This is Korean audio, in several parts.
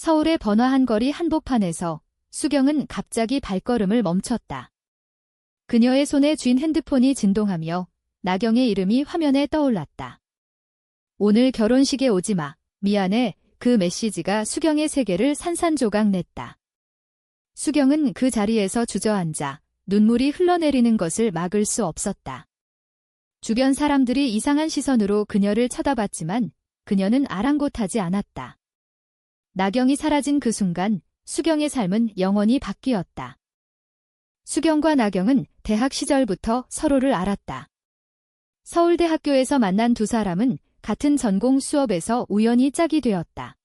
서울의 번화한 거리 한복판에서 수경은 갑자기 발걸음을 멈췄다. 그녀의 손에 쥔 핸드폰이 진동하며 나경의 이름이 화면에 떠올랐다. 오늘 결혼식에 오지 마. 미안해. 그 메시지가 수경의 세계를 산산조각 냈다. 수경은 그 자리에서 주저앉아 눈물이 흘러내리는 것을 막을 수 없었다. 주변 사람들이 이상한 시선으로 그녀를 쳐다봤지만 그녀는 아랑곳하지 않았다. 나경이 사라진 그 순간 수경의 삶은 영원히 바뀌었다. 수경과 나경은 대학 시절부터 서로를 알았다. 서울대학교에서 만난 두 사람은 같은 전공 수업에서 우연히 짝이 되었다.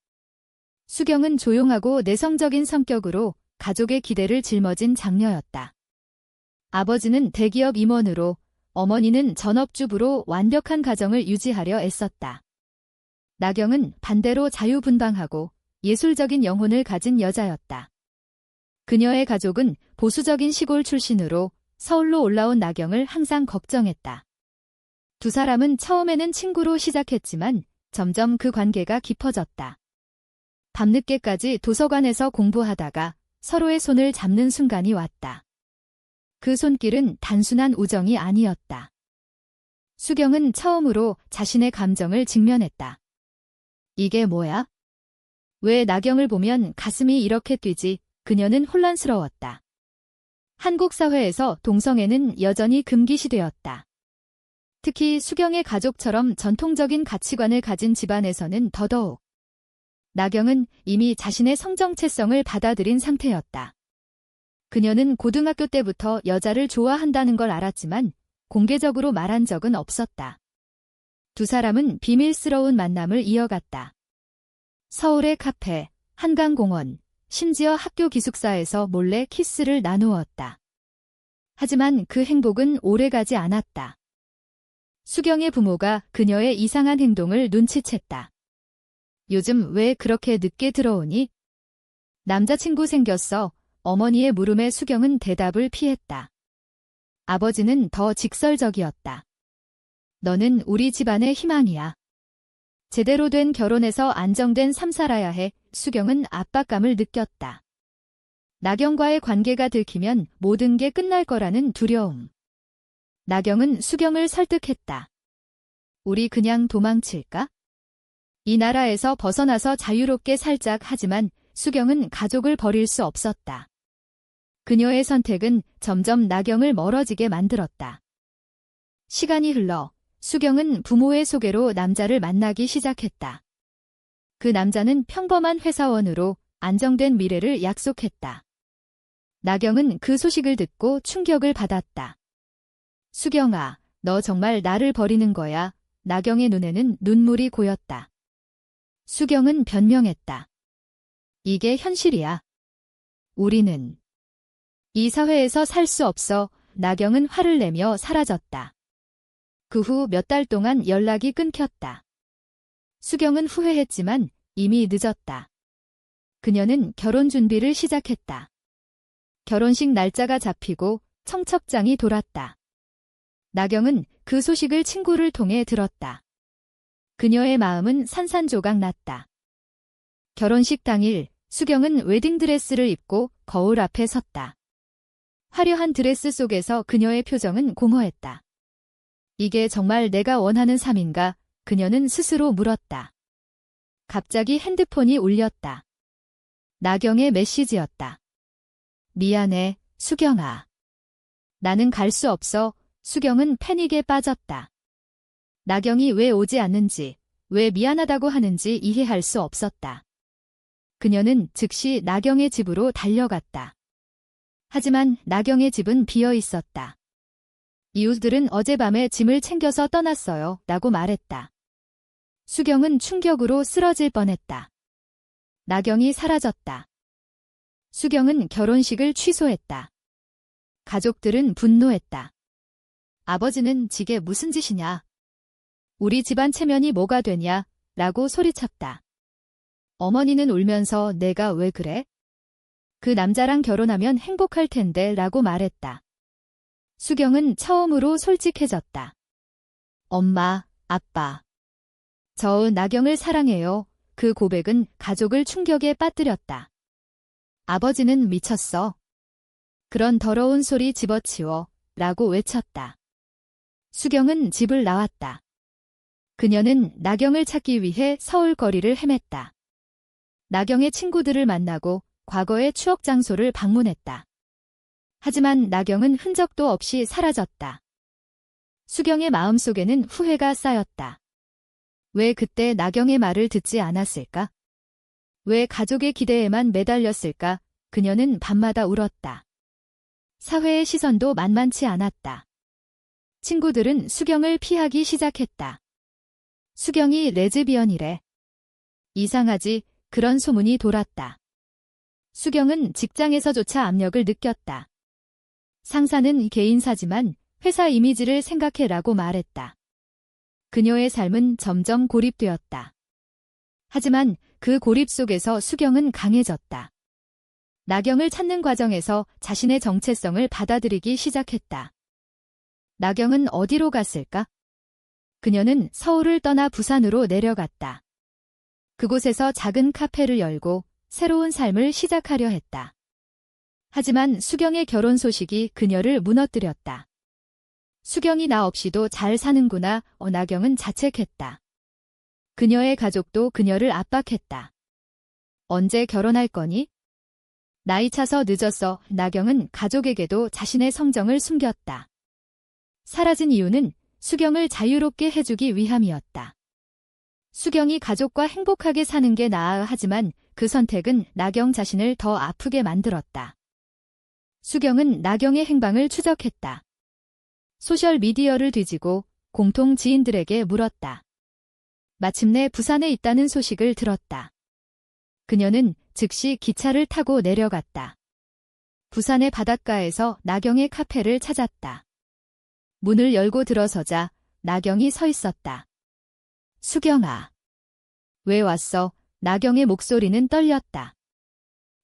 수경은 조용하고 내성적인 성격으로 가족의 기대를 짊어진 장녀였다. 아버지는 대기업 임원으로, 어머니는 전업주부로 완벽한 가정을 유지하려 애썼다. 나경은 반대로 자유분방하고 예술적인 영혼을 가진 여자였다. 그녀의 가족은 보수적인 시골 출신으로 서울로 올라온 나경을 항상 걱정했다. 두 사람은 처음에는 친구로 시작했지만 점점 그 관계가 깊어졌다. 밤늦게까지 도서관에서 공부하다가 서로의 손을 잡는 순간이 왔다. 그 손길은 단순한 우정이 아니었다. 수경은 처음으로 자신의 감정을 직면했다. 이게 뭐야? 왜 나경을 보면 가슴이 이렇게 뛰지? 그녀는 혼란스러웠다. 한국 사회에서 동성애는 여전히 금기시되었다. 특히 수경의 가족처럼 전통적인 가치관을 가진 집안에서는 더더욱. 나경은 이미 자신의 성정체성을 받아들인 상태였다. 그녀는 고등학교 때부터 여자를 좋아한다는 걸 알았지만 공개적으로 말한 적은 없었다. 두 사람은 비밀스러운 만남을 이어갔다. 서울의 카페, 한강공원, 심지어 학교 기숙사에서 몰래 키스를 나누었다. 하지만 그 행복은 오래가지 않았다. 수경의 부모가 그녀의 이상한 행동을 눈치챘다. 요즘 왜 그렇게 늦게 들어오니? 남자친구 생겼어. 어머니의 물음에 수경은 대답을 피했다. 아버지는 더 직설적이었다. 너는 우리 집안의 희망이야. 제대로 된 결혼에서 안정된 삶 살아야 해. 수경은 압박감을 느꼈다. 나경과의 관계가 들키면 모든 게 끝날 거라는 두려움. 나경은 수경을 설득했다. 우리 그냥 도망칠까? 이 나라에서 벗어나서 자유롭게 살짝. 하지만 수경은 가족을 버릴 수 없었다. 그녀의 선택은 점점 나경을 멀어지게 만들었다. 시간이 흘러 수경은 부모의 소개로 남자를 만나기 시작했다. 그 남자는 평범한 회사원으로 안정된 미래를 약속했다. 나경은 그 소식을 듣고 충격을 받았다. 수경아, 너 정말 나를 버리는 거야? 나경의 눈에는 눈물이 고였다. 수경은 변명했다. 이게 현실이야. 우리는 이 사회에서 살 수 없어. 나경은 화를 내며 사라졌다. 그 후 몇 달 동안 연락이 끊겼다. 수경은 후회했지만 이미 늦었다. 그녀는 결혼 준비를 시작했다. 결혼식 날짜가 잡히고 청첩장이 돌았다. 나경은 그 소식을 친구를 통해 들었다. 그녀의 마음은 산산조각 났다. 결혼식 당일 수경은 웨딩드레스를 입고 거울 앞에 섰다. 화려한 드레스 속에서 그녀의 표정은 공허했다. 이게 정말 내가 원하는 삶인가? 그녀는 스스로 물었다. 갑자기 핸드폰이 울렸다. 나경의 메시지였다. 미안해, 수경아. 나는 갈 수 없어. 수경은 패닉에 빠졌다. 나경이 왜 오지 않는지, 왜 미안하다고 하는지 이해할 수 없었다. 그녀는 즉시 나경의 집으로 달려갔다. 하지만 나경의 집은 비어 있었다. 이웃들은 어젯밤에 짐을 챙겨서 떠났어요. 라고 말했다. 수경은 충격으로 쓰러질 뻔했다. 나경이 사라졌다. 수경은 결혼식을 취소했다. 가족들은 분노했다. 아버지는 지게 무슨 짓이냐? 우리 집안 체면이 뭐가 되냐? 라고 소리쳤다. 어머니는 울면서 내가 왜 그래? 그 남자랑 결혼하면 행복할 텐데 라고 말했다. 수경은 처음으로 솔직해졌다. 엄마, 아빠. 저 나경을 사랑해요. 그 고백은 가족을 충격에 빠뜨렸다. 아버지는 미쳤어. 그런 더러운 소리 집어치워 라고 외쳤다. 수경은 집을 나왔다. 그녀는 나경을 찾기 위해 서울 거리를 헤맸다. 나경의 친구들을 만나고 과거의 추억 장소를 방문했다. 하지만 나경은 흔적도 없이 사라졌다. 수경의 마음속에는 후회가 쌓였다. 왜 그때 나경의 말을 듣지 않았을까? 왜 가족의 기대에만 매달렸을까? 그녀는 밤마다 울었다. 사회의 시선도 만만치 않았다. 친구들은 수경을 피하기 시작했다. 수경이 레즈비언이래. 이상하지? 그런 소문이 돌았다. 수경은 직장에서조차 압력을 느꼈다. 상사는 개인사지만 회사 이미지를 생각해라고 말했다. 그녀의 삶은 점점 고립되었다. 하지만 그 고립 속에서 수경은 강해졌다. 나경을 찾는 과정에서 자신의 정체성을 받아들이기 시작했다. 나경은 어디로 갔을까? 그녀는 서울을 떠나 부산으로 내려갔다. 그곳에서 작은 카페를 열고 새로운 삶을 시작하려 했다. 하지만 수경의 결혼 소식이 그녀를 무너뜨렸다. 수경이 나 없이도 잘 사는구나. 나경은 자책했다. 그녀의 가족도 그녀를 압박했다. 언제 결혼할 거니? 나이 차서 늦었어. 나경은 가족에게도 자신의 성정을 숨겼다. 사라진 이유는 수경을 자유롭게 해주기 위함이었다. 수경이 가족과 행복하게 사는 게 나아. 하지만 그 선택은 나경 자신을 더 아프게 만들었다. 수경은 나경의 행방을 추적했다. 소셜미디어를 뒤지고 공통 지인들에게 물었다. 마침내 부산에 있다는 소식을 들었다. 그녀는 즉시 기차를 타고 내려갔다. 부산의 바닷가에서 나경의 카페를 찾았다. 문을 열고 들어서자 나경이 서 있었다. 수경아. 왜 왔어? 나경의 목소리는 떨렸다.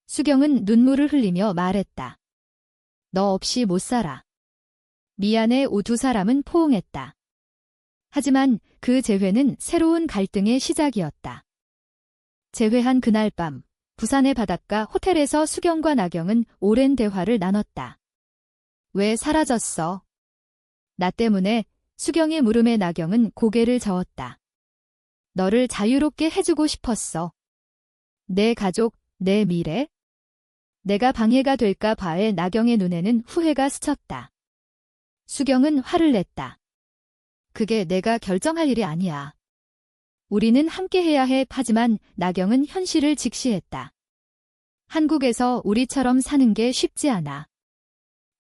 수경은 눈물을 흘리며 말했다. 너 없이 못 살아. 미안해. 두 사람은 포옹했다. 하지만 그 재회는 새로운 갈등의 시작이었다. 재회한 그날 밤, 부산의 바닷가 호텔에서 수경과 나경은 오랜 대화를 나눴다. 왜 사라졌어? 나 때문에. 수경의 물음에 나경은 고개를 저었다. 너를 자유롭게 해주고 싶었어. 내 가족, 내 미래? 내가 방해가 될까 봐에 나경의 눈에는 후회가 스쳤다. 수경은 화를 냈다. 그게 내가 결정할 일이 아니야. 우리는 함께해야 해. 하지만 나경은 현실을 직시했다. 한국에서 우리처럼 사는 게 쉽지 않아.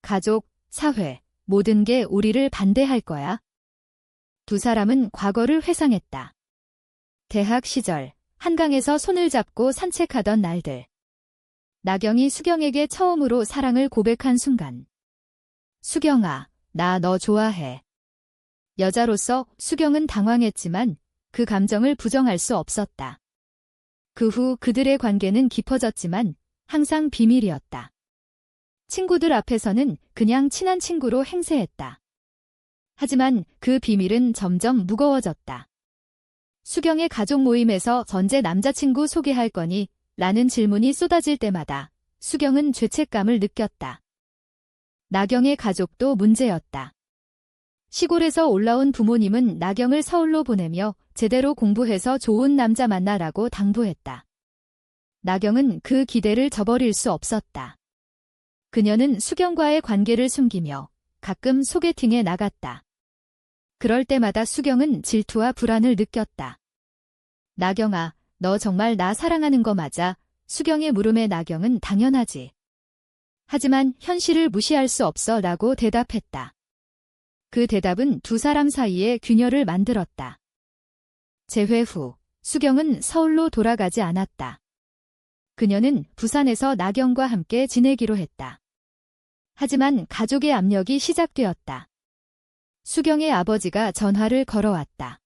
가족, 사회, 모든 게 우리를 반대할 거야. 두 사람은 과거를 회상했다. 대학 시절, 한강에서 손을 잡고 산책하던 날들. 나경이 수경에게 처음으로 사랑을 고백한 순간. 수경아, 나 너 좋아해. 여자로서 수경은 당황했지만 그 감정을 부정할 수 없었다. 그 후 그들의 관계는 깊어졌지만 항상 비밀이었다. 친구들 앞에서는 그냥 친한 친구로 행세했다. 하지만 그 비밀은 점점 무거워졌다. 수경의 가족 모임에서 전제 남자친구 소개할 거니? 라는 질문이 쏟아질 때마다 수경은 죄책감을 느꼈다. 나경의 가족도 문제였다. 시골에서 올라온 부모님은 나경을 서울로 보내며 제대로 공부해서 좋은 남자 만나라고 당부했다. 나경은 그 기대를 저버릴 수 없었다. 그녀는 수경과의 관계를 숨기며 가끔 소개팅에 나갔다. 그럴 때마다 수경은 질투와 불안을 느꼈다. 나경아, 너 정말 나 사랑하는 거 맞아? 수경의 물음에 나경은 당연하지. 하지만 현실을 무시할 수 없어 라고 대답했다. 그 대답은 두 사람 사이에 균열을 만들었다. 재회 후, 수경은 서울로 돌아가지 않았다. 그녀는 부산에서 나경과 함께 지내기로 했다. 하지만 가족의 압력이 시작되었다. 수경의 아버지가 전화를 걸어왔다.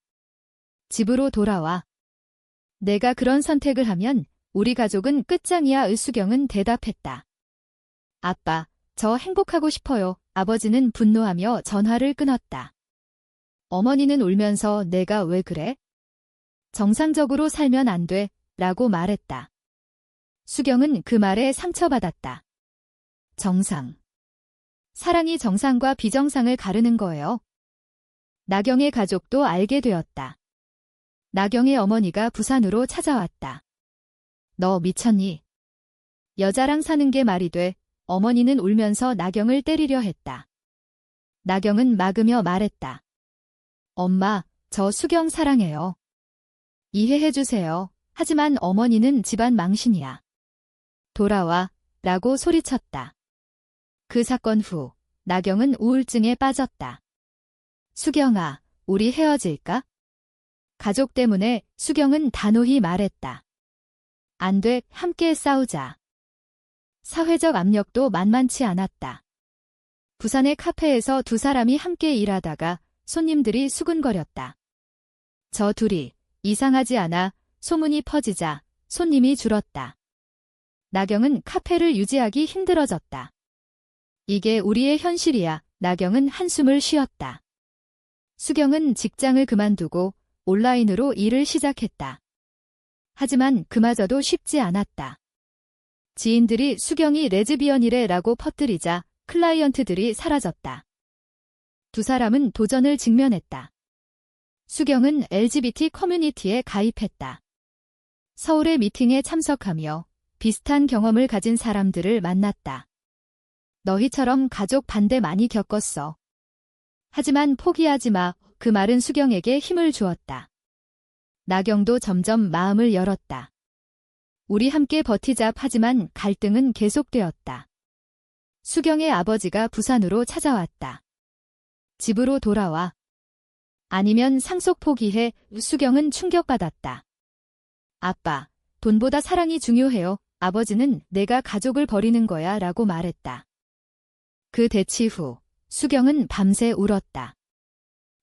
집으로 돌아와. 내가 그런 선택을 하면 우리 가족은 끝장이야. 수경은 대답했다. 아빠, 저 행복하고 싶어요. 아버지는 분노하며 전화를 끊었다. 어머니는 울면서 내가 왜 그래? 정상적으로 살면 안 돼. 라고 말했다. 수경은 그 말에 상처받았다. 정상. 사랑이 정상과 비정상을 가르는 거예요. 나경의 가족도 알게 되었다. 나경의 어머니가 부산으로 찾아왔다. 너 미쳤니? 여자랑 사는 게 말이 돼. 어머니는 울면서 나경을 때리려 했다. 나경은 막으며 말했다. 엄마, 저 수경 사랑해요. 이해해 주세요. 하지만 어머니는 집안 망신이야. 돌아와, 라고 소리쳤다. 그 사건 후, 나경은 우울증에 빠졌다. 수경아, 우리 헤어질까? 가족 때문에 수경은 단호히 말했다. 안 돼, 함께 싸우자. 사회적 압력도 만만치 않았다. 부산의 카페에서 두 사람이 함께 일하다가 손님들이 수군거렸다. 저 둘이 이상하지 않아 소문이 퍼지자 손님이 줄었다. 나경은 카페를 유지하기 힘들어졌다. 이게 우리의 현실이야. 나경은 한숨을 쉬었다. 수경은 직장을 그만두고 온라인으로 일을 시작했다. 하지만 그마저도 쉽지 않았다. 지인들이 수경이 레즈비언이래라고 퍼뜨리자 클라이언트들이 사라졌다. 두 사람은 도전을 직면했다. 수경은 LGBT 커뮤니티에 가입했다. 서울의 미팅에 참석하며 비슷한 경험을 가진 사람들을 만났다. 너희처럼 가족 반대 많이 겪었어. 하지만 포기하지 마. 그 말은 수경에게 힘을 주었다. 나경도 점점 마음을 열었다. 우리 함께 버티자. 하지만 갈등은 계속되었다. 수경의 아버지가 부산으로 찾아왔다. 집으로 돌아와. 아니면 상속 포기해. 수경은 충격받았다. 아빠, 돈보다 사랑이 중요해요. 아버지는 내가 가족을 버리는 거야 라고 말했다. 그 대치 후 수경은 밤새 울었다.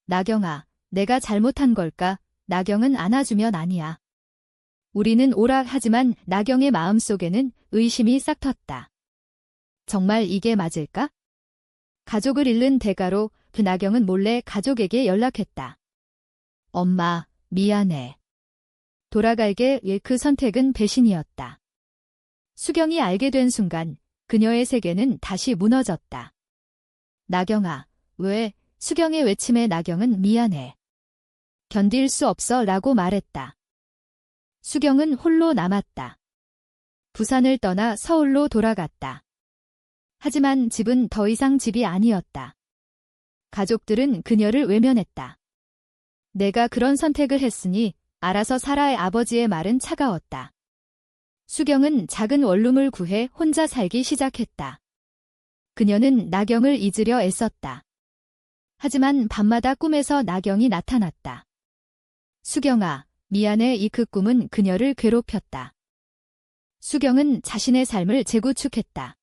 나경아, 내가 잘못한 걸까? 나경은 안아주면 아니야. 우리는 오라. 하지만 나경의 마음속에는 의심이 싹 텄다. 정말 이게 맞을까? 가족을 잃는 대가로 그 나경은 몰래 가족에게 연락했다. 엄마, 미안해. 돌아갈게. 그 선택은 배신이었다. 수경이 알게 된 순간 그녀의 세계는 다시 무너졌다. 나경아, 왜? 수경의 외침에 나경은 미안해. 견딜 수 없어 라고 말했다. 수경은 홀로 남았다. 부산을 떠나 서울로 돌아갔다. 하지만 집은 더 이상 집이 아니었다. 가족들은 그녀를 외면했다. 내가 그런 선택을 했으니 알아서 살아의 아버지의 말은 차가웠다. 수경은 작은 원룸을 구해 혼자 살기 시작했다. 그녀는 나경을 잊으려 애썼다. 하지만 밤마다 꿈에서 나경이 나타났다. 수경아, 미안해. 그 꿈은 그녀를 괴롭혔다. 수경은 자신의 삶을 재구축했다.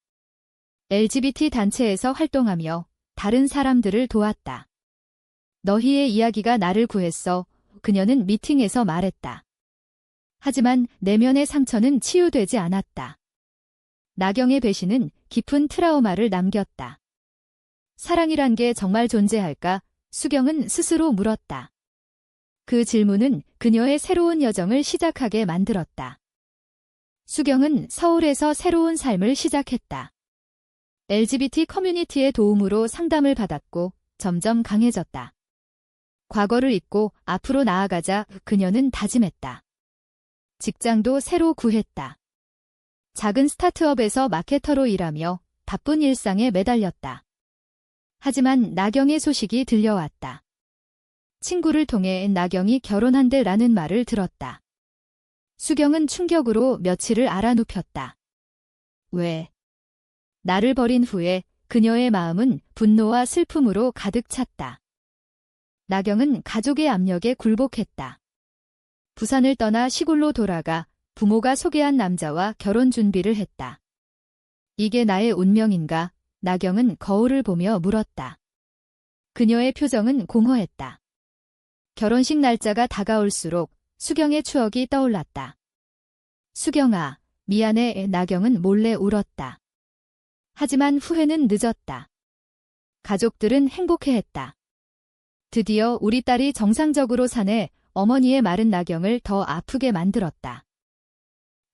LGBT 단체에서 활동하며 다른 사람들을 도왔다. 너희의 이야기가 나를 구했어. 그녀는 미팅에서 말했다. 하지만 내면의 상처는 치유되지 않았다. 나경의 배신은 깊은 트라우마를 남겼다. 사랑이란 게 정말 존재할까? 수경은 스스로 물었다. 그 질문은 그녀의 새로운 여정을 시작하게 만들었다. 수경은 서울에서 새로운 삶을 시작했다. LGBT 커뮤니티의 도움으로 상담을 받았고 점점 강해졌다. 과거를 잊고 앞으로 나아가자. 그녀는 다짐했다. 직장도 새로 구했다. 작은 스타트업에서 마케터로 일하며 바쁜 일상에 매달렸다. 하지만 나경의 소식이 들려왔다. 친구를 통해 나경이 결혼한대라는 말을 들었다. 수경은 충격으로 며칠을 알아눕혔다. 왜? 나를 버린 후에 그녀의 마음은 분노와 슬픔으로 가득 찼다. 나경은 가족의 압력에 굴복했다. 부산을 떠나 시골로 돌아가 부모가 소개한 남자와 결혼 준비를 했다. 이게 나의 운명인가? 나경은 거울을 보며 물었다. 그녀의 표정은 공허했다. 결혼식 날짜가 다가올수록 수경의 추억이 떠올랐다. 수경아, 미안해. 나경은 몰래 울었다. 하지만 후회는 늦었다. 가족들은 행복해했다. 드디어 우리 딸이 정상적으로 사네. 어머니의 말은 나경을 더 아프게 만들었다.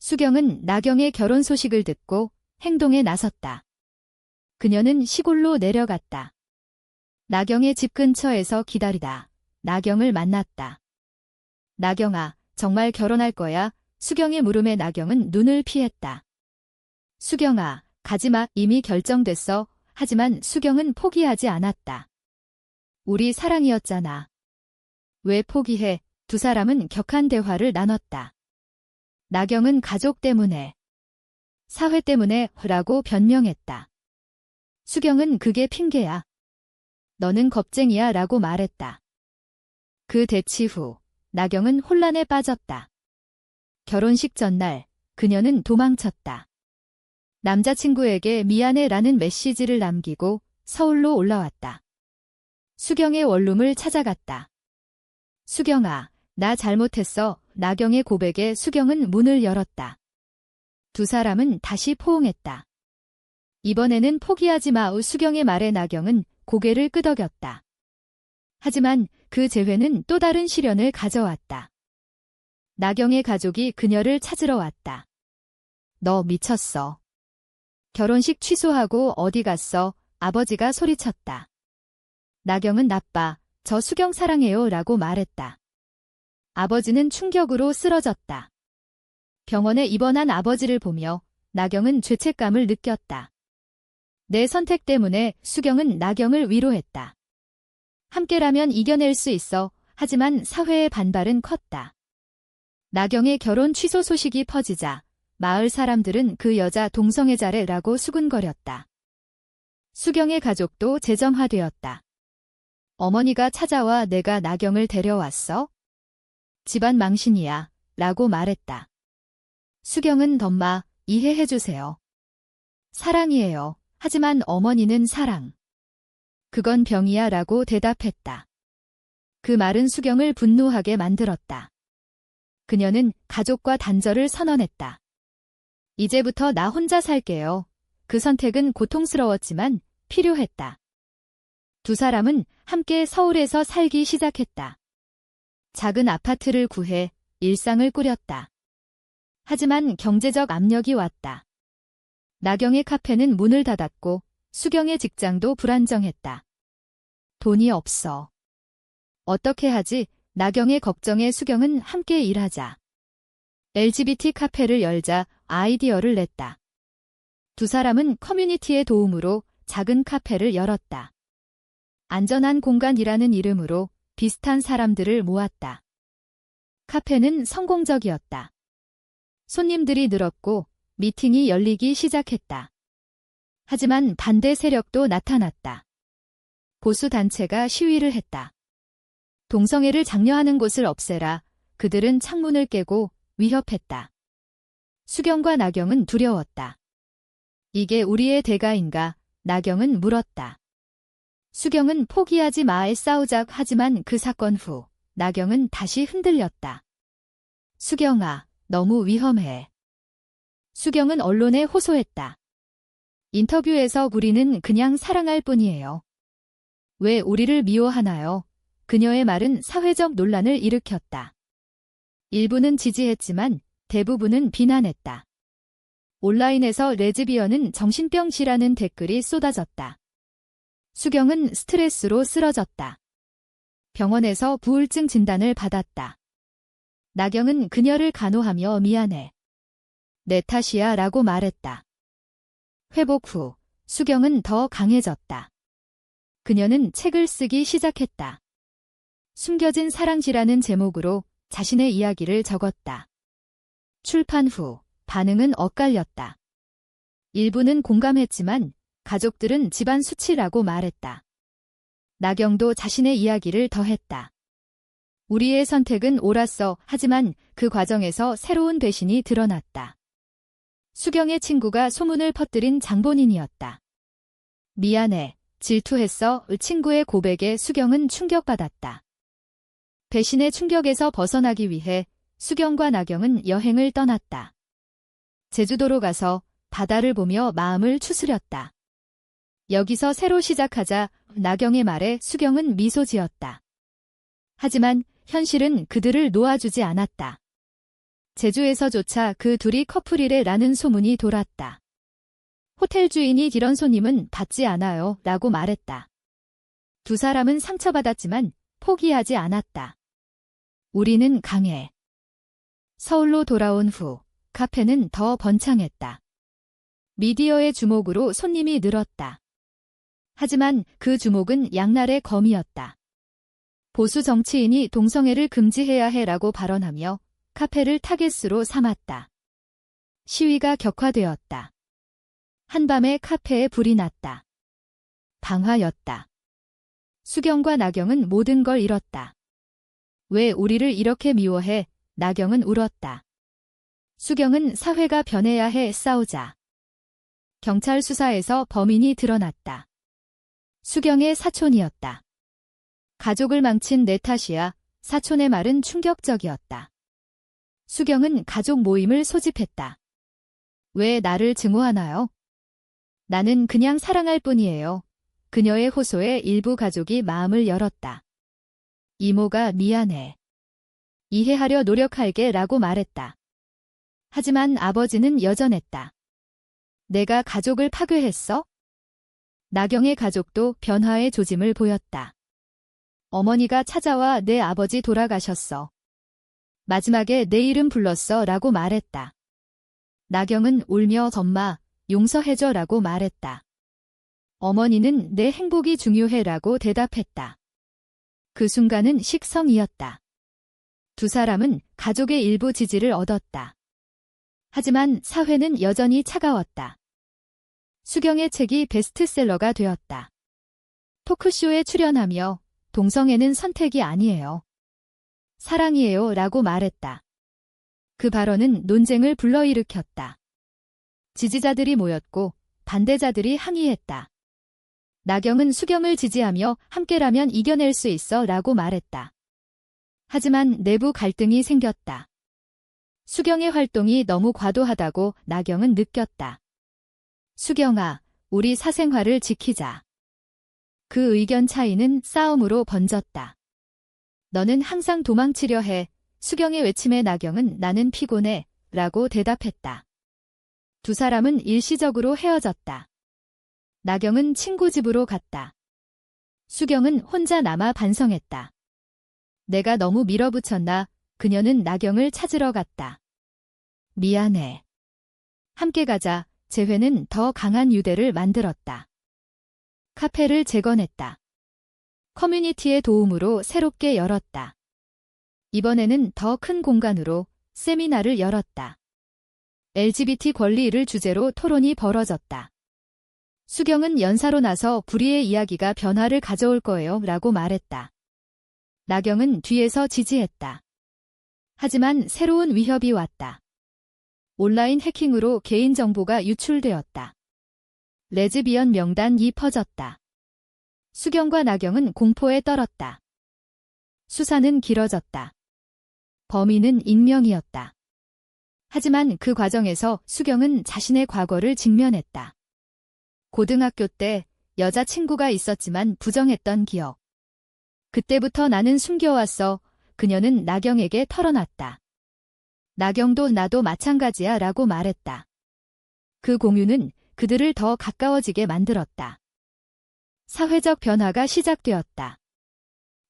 수경은 나경의 결혼 소식을 듣고 행동에 나섰다. 그녀는 시골로 내려갔다. 나경의 집 근처에서 기다리다 나경을 만났다. 나경아, 정말 결혼할 거야? 수경의 물음에 나경은 눈을 피했다. 수경아, 가지마, 이미 결정됐어. 하지만 수경은 포기하지 않았다. 우리 사랑이었잖아. 왜 포기해? 두 사람은 격한 대화를 나눴다. 나경은 가족 때문에, 사회 때문에 라고 변명했다. 수경은 그게 핑계야. 너는 겁쟁이야 라고 말했다. 그 대치 후 나경은 혼란에 빠졌다. 결혼식 전날 그녀는 도망쳤다. 남자친구에게 미안해 라는 메시지를 남기고 서울로 올라왔다. 수경의 원룸을 찾아갔다. 수경아, 나 잘못했어. 나경의 고백에 수경은 문을 열었다. 두 사람은 다시 포옹했다. 이번에는 포기하지 마. 수경의 말에 나경은 고개를 끄덕였다. 하지만 그 재회는 또 다른 시련을 가져왔다. 나경의 가족이 그녀를 찾으러 왔다. 너 미쳤어. 결혼식 취소하고 어디 갔어? 아버지가 소리쳤다. 나경은 나빠. 저 수경 사랑해요 라고 말했다. 아버지는 충격으로 쓰러졌다. 병원에 입원한 아버지를 보며 나경은 죄책감을 느꼈다. 내 선택 때문에 수경은 나경을 위로했다. 함께라면 이겨낼 수 있어. 하지만 사회의 반발은 컸다. 나경의 결혼 취소 소식이 퍼지자 마을 사람들은 그 여자 동성애자래라고 수군거렸다. 수경의 가족도 재정화되었다. 어머니가 찾아와 내가 나경을 데려왔어? 집안 망신이야 라고 말했다. 수경은 덤마 이해해주세요. 사랑이에요. 하지만 어머니는 사랑. 그건 병이야 라고 대답했다. 그 말은 수경을 분노하게 만들었다. 그녀는 가족과 단절을 선언했다. 이제부터 나 혼자 살게요. 그 선택은 고통스러웠지만 필요했다. 두 사람은 함께 서울에서 살기 시작했다. 작은 아파트를 구해 일상을 꾸렸다. 하지만 경제적 압력이 왔다. 나경의 카페는 문을 닫았고 수경의 직장도 불안정했다. 돈이 없어. 어떻게 하지? 나경의 걱정에 수경은 함께 일하자. LGBT 카페를 열자 아이디어를 냈다. 두 사람은 커뮤니티의 도움으로 작은 카페를 열었다. 안전한 공간이라는 이름으로 비슷한 사람들을 모았다. 카페는 성공적이었다. 손님들이 늘었고 미팅이 열리기 시작했다. 하지만 반대 세력도 나타났다. 보수 단체가 시위를 했다. 동성애를 장려하는 곳을 없애라. 그들은 창문을 깨고 위협했다. 수경과 나경은 두려웠다. 이게 우리의 대가인가? 나경은 물었다. 수경은 포기하지 마에 싸우자. 하지만 그 사건 후 나경은 다시 흔들렸다. 수경아, 너무 위험해. 수경은 언론에 호소했다. 인터뷰에서 우리는 그냥 사랑할 뿐이에요. 왜 우리를 미워하나요? 그녀의 말은 사회적 논란을 일으켰다. 일부는 지지했지만 대부분은 비난했다. 온라인에서 레즈비언은 정신병이라는 댓글이 쏟아졌다. 수경은 스트레스로 쓰러졌다. 병원에서 우울증 진단을 받았다. 나경은 그녀를 간호하며 미안해. 내 탓이야 라고 말했다. 회복 후 수경은 더 강해졌다. 그녀는 책을 쓰기 시작했다. 숨겨진 사랑지라는 제목으로 자신의 이야기를 적었다. 출판 후 반응은 엇갈렸다. 일부는 공감했지만 가족들은 집안 수치라고 말했다. 나경도 자신의 이야기를 더했다. 우리의 선택은 옳았어. 하지만 그 과정에서 새로운 배신이 드러났다. 수경의 친구가 소문을 퍼뜨린 장본인이었다. 미안해, 질투했어. 친구의 고백에 수경은 충격받았다. 배신의 충격에서 벗어나기 위해 수경과 나경은 여행을 떠났다. 제주도로 가서 바다를 보며 마음을 추스렸다. 여기서 새로 시작하자. 나경의 말에 수경은 미소 지었다. 하지만 현실은 그들을 놓아주지 않았다. 제주에서조차 그 둘이 커플이래라는 소문이 돌았다. 호텔 주인이 이런 손님은 받지 않아요 라고 말했다. 두 사람은 상처받았지만 포기하지 않았다. 우리는 강해. 서울로 돌아온 후 카페는 더 번창했다. 미디어의 주목으로 손님이 늘었다. 하지만 그 주목은 양날의 검이었다. 보수 정치인이 동성애를 금지해야 해라고 발언하며 카페를 타겟으로 삼았다. 시위가 격화되었다. 한밤에 카페에 불이 났다. 방화였다. 수경과 나경은 모든 걸 잃었다. 왜 우리를 이렇게 미워해? 나경은 울었다. 수경은 사회가 변해야 해 싸우자. 경찰 수사에서 범인이 드러났다. 수경의 사촌이었다. 가족을 망친 내 탓이야. 사촌의 말은 충격적이었다. 수경은 가족 모임을 소집했다. 왜 나를 증오하나요? 나는 그냥 사랑할 뿐이에요. 그녀의 호소에 일부 가족이 마음을 열었다. 이모가 미안해. 이해하려 노력할게 라고 말했다. 하지만 아버지는 여전했다. 내가 가족을 파괴했어? 나경의 가족도 변화의 조짐을 보였다. 어머니가 찾아와 내 아버지 돌아가셨어. 마지막에 내 이름 불렀어 라고 말했다. 나경은 울며 엄마, 용서해줘 라고 말했다. 어머니는 내 행복이 중요해 라고 대답했다. 그 순간은 식성이었다. 두 사람은 가족의 일부 지지를 얻었다. 하지만 사회는 여전히 차가웠다. 수경의 책이 베스트셀러가 되었다. 토크쇼에 출연하며 동성애는 선택이 아니에요. 사랑이에요 라고 말했다. 그 발언은 논쟁을 불러일으켰다. 지지자들이 모였고 반대자들이 항의했다. 나경은 수경을 지지하며 함께라면 이겨낼 수 있어 라고 말했다. 하지만 내부 갈등이 생겼다. 수경의 활동이 너무 과도하다고 나경은 느꼈다. 수경아, 우리 사생활을 지키자. 그 의견 차이는 싸움으로 번졌다. 너는 항상 도망치려 해. 수경의 외침에 나경은 나는 피곤해 라고 대답했다. 두 사람은 일시적으로 헤어졌다. 나경은 친구 집으로 갔다. 수경은 혼자 남아 반성했다. 내가 너무 밀어붙였나? 그녀는 나경을 찾으러 갔다. 미안해. 함께 가자. 재회는 더 강한 유대를 만들었다. 카페를 재건했다. 커뮤니티의 도움으로 새롭게 열었다. 이번에는 더 큰 공간으로 세미나를 열었다. LGBT 권리를 주제로 토론이 벌어졌다. 수경은 연사로 나서 불의의 이야기가 변화를 가져올 거예요 라고 말했다. 나경은 뒤에서 지지했다. 하지만 새로운 위협이 왔다. 온라인 해킹으로 개인정보가 유출되었다. 레즈비언 명단이 퍼졌다. 수경과 나경은 공포에 떨었다. 수사는 길어졌다. 범인은 익명이었다. 하지만 그 과정에서 수경은 자신의 과거를 직면했다. 고등학교 때 여자친구가 있었지만 부정했던 기억. 그때부터 나는 숨겨왔어. 그녀는 나경에게 털어놨다. 나경도 나도 마찬가지야 라고 말했다. 그 공유는 그들을 더 가까워지게 만들었다. 사회적 변화가 시작되었다.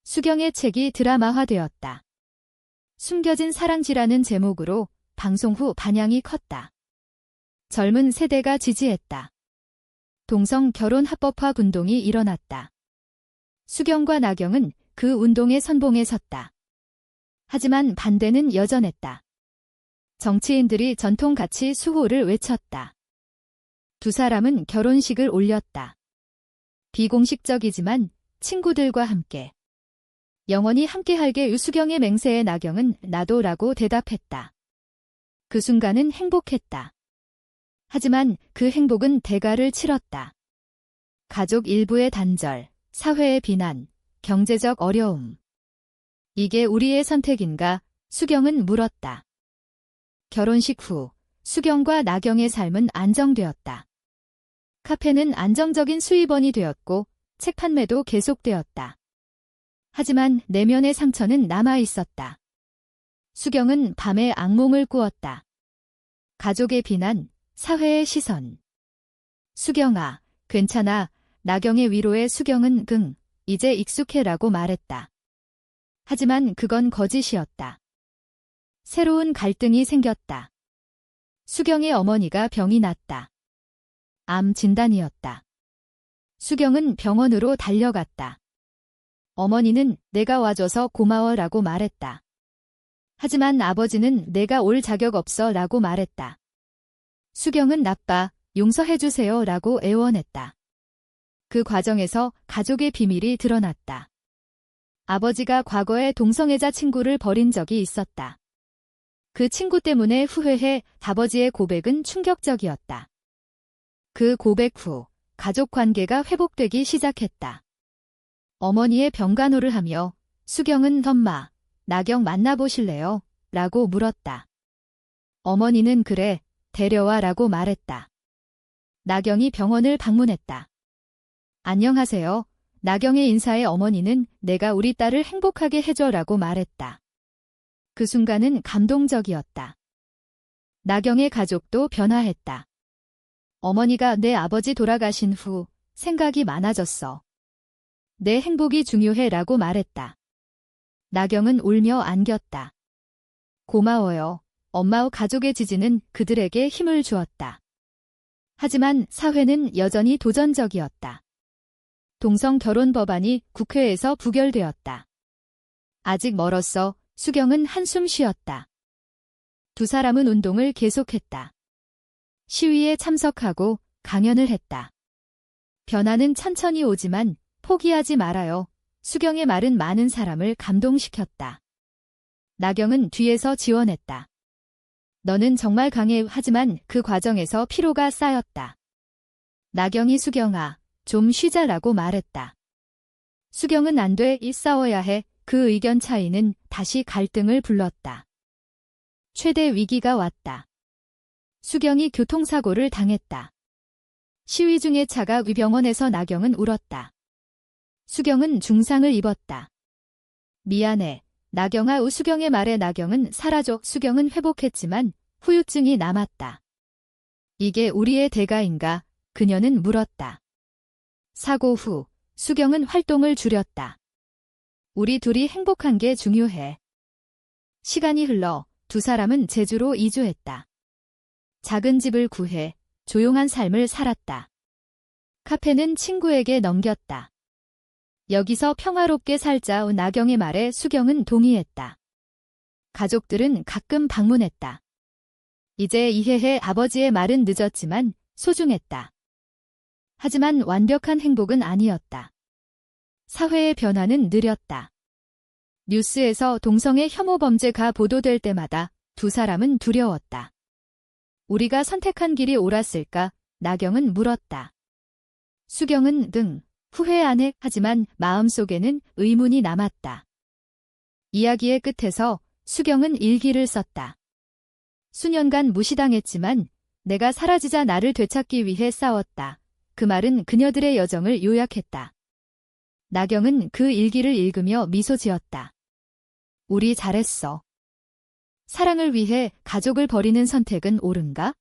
수경의 책이 드라마화되었다. 숨겨진 사랑지라는 제목으로 방송 후 반향이 컸다. 젊은 세대가 지지했다. 동성 결혼 합법화 운동이 일어났다. 수경과 나경은 그 운동의 선봉에 섰다. 하지만 반대는 여전했다. 정치인들이 전통 가치 수호를 외쳤다. 두 사람은 결혼식을 올렸다. 비공식적이지만 친구들과 함께. 영원히 함께할게. 수경의 맹세에 나경은 나도라고 대답했다. 그 순간은 행복했다. 하지만 그 행복은 대가를 치렀다. 가족 일부의 단절, 사회의 비난, 경제적 어려움. 이게 우리의 선택인가? 수경은 물었다. 결혼식 후 수경과 나경의 삶은 안정되었다. 카페는 안정적인 수입원이 되었고 책 판매도 계속되었다. 하지만 내면의 상처는 남아 있었다. 수경은 밤에 악몽을 꾸었다. 가족의 비난, 사회의 시선. 수경아, 괜찮아. 나경의 위로에 수경은 이제 익숙해라고 말했다. 하지만 그건 거짓이었다. 새로운 갈등이 생겼다. 수경의 어머니가 병이 났다. 암 진단이었다. 수경은 병원으로 달려갔다. 어머니는 내가 와줘서 고마워라고 말했다. 하지만 아버지는 내가 올 자격 없어라고 말했다. 수경은 나빠, 용서해주세요라고 애원했다. 그 과정에서 가족의 비밀이 드러났다. 아버지가 과거에 동성애자 친구를 버린 적이 있었다. 그 친구 때문에 후회해 아버지의 고백은 충격적이었다. 그 고백 후 가족 관계가 회복되기 시작했다. 어머니의 병간호를 하며 수경은 엄마, 나경 만나보실래요? 라고 물었다. 어머니는 그래, 데려와 라고 말했다. 나경이 병원을 방문했다. 안녕하세요. 나경의 인사에 어머니는 내가 우리 딸을 행복하게 해줘라고 말했다. 그 순간은 감동적이었다. 나경의 가족도 변화했다. 어머니가 내 아버지 돌아가신 후 생각이 많아졌어. 내 행복이 중요해라고 말했다. 나경은 울며 안겼다. 고마워요. 엄마와 가족의 지지는 그들에게 힘을 주었다. 하지만 사회는 여전히 도전적이었다. 동성 결혼 법안이 국회에서 부결되었다. 아직 멀었어. 수경은 한숨 쉬었다. 두 사람은 운동을 계속했다. 시위에 참석하고 강연을 했다. 변화는 천천히 오지만 포기하지 말아요. 수경의 말은 많은 사람을 감동시켰다. 나경은 뒤에서 지원했다. 너는 정말 강해. 하지만 그 과정에서 피로가 쌓였다. 나경이 수경아, 좀 쉬자라고 말했다. 수경은 안 돼, 싸워야 해. 그 의견 차이는 다시 갈등을 불렀다. 최대 위기가 왔다. 수경이 교통사고를 당했다. 시위 중에 차가 병원에서 나경은 울었다. 수경은 중상을 입었다. 미안해. 나경아. 수경의 말에 나경은 사라져. 수경은 회복했지만 후유증이 남았다. 이게 우리의 대가인가? 그녀는 물었다. 사고 후 수경은 활동을 줄였다. 우리 둘이 행복한 게 중요해. 시간이 흘러 두 사람은 제주로 이주했다. 작은 집을 구해 조용한 삶을 살았다. 카페는 친구에게 넘겼다. 여기서 평화롭게 살자. 나경의 말에 수경은 동의했다. 가족들은 가끔 방문했다. 이제 이해해. 아버지의 말은 늦었지만 소중했다. 하지만 완벽한 행복은 아니었다. 사회의 변화는 느렸다. 뉴스에서 동성애 혐오 범죄가 보도될 때마다 두 사람은 두려웠다. 우리가 선택한 길이 옳았을까? 나경은 물었다. 수경은 후회 안 해. 하지만 마음속에는 의문이 남았다. 이야기의 끝에서 수경은 일기를 썼다. 수년간 무시당했지만 내가 사라지자 나를 되찾기 위해 싸웠다. 그 말은 그녀들의 여정을 요약했다. 나경은 그 일기를 읽으며 미소 지었다. 우리 잘했어. 사랑을 위해 가족을 버리는 선택은 옳은가?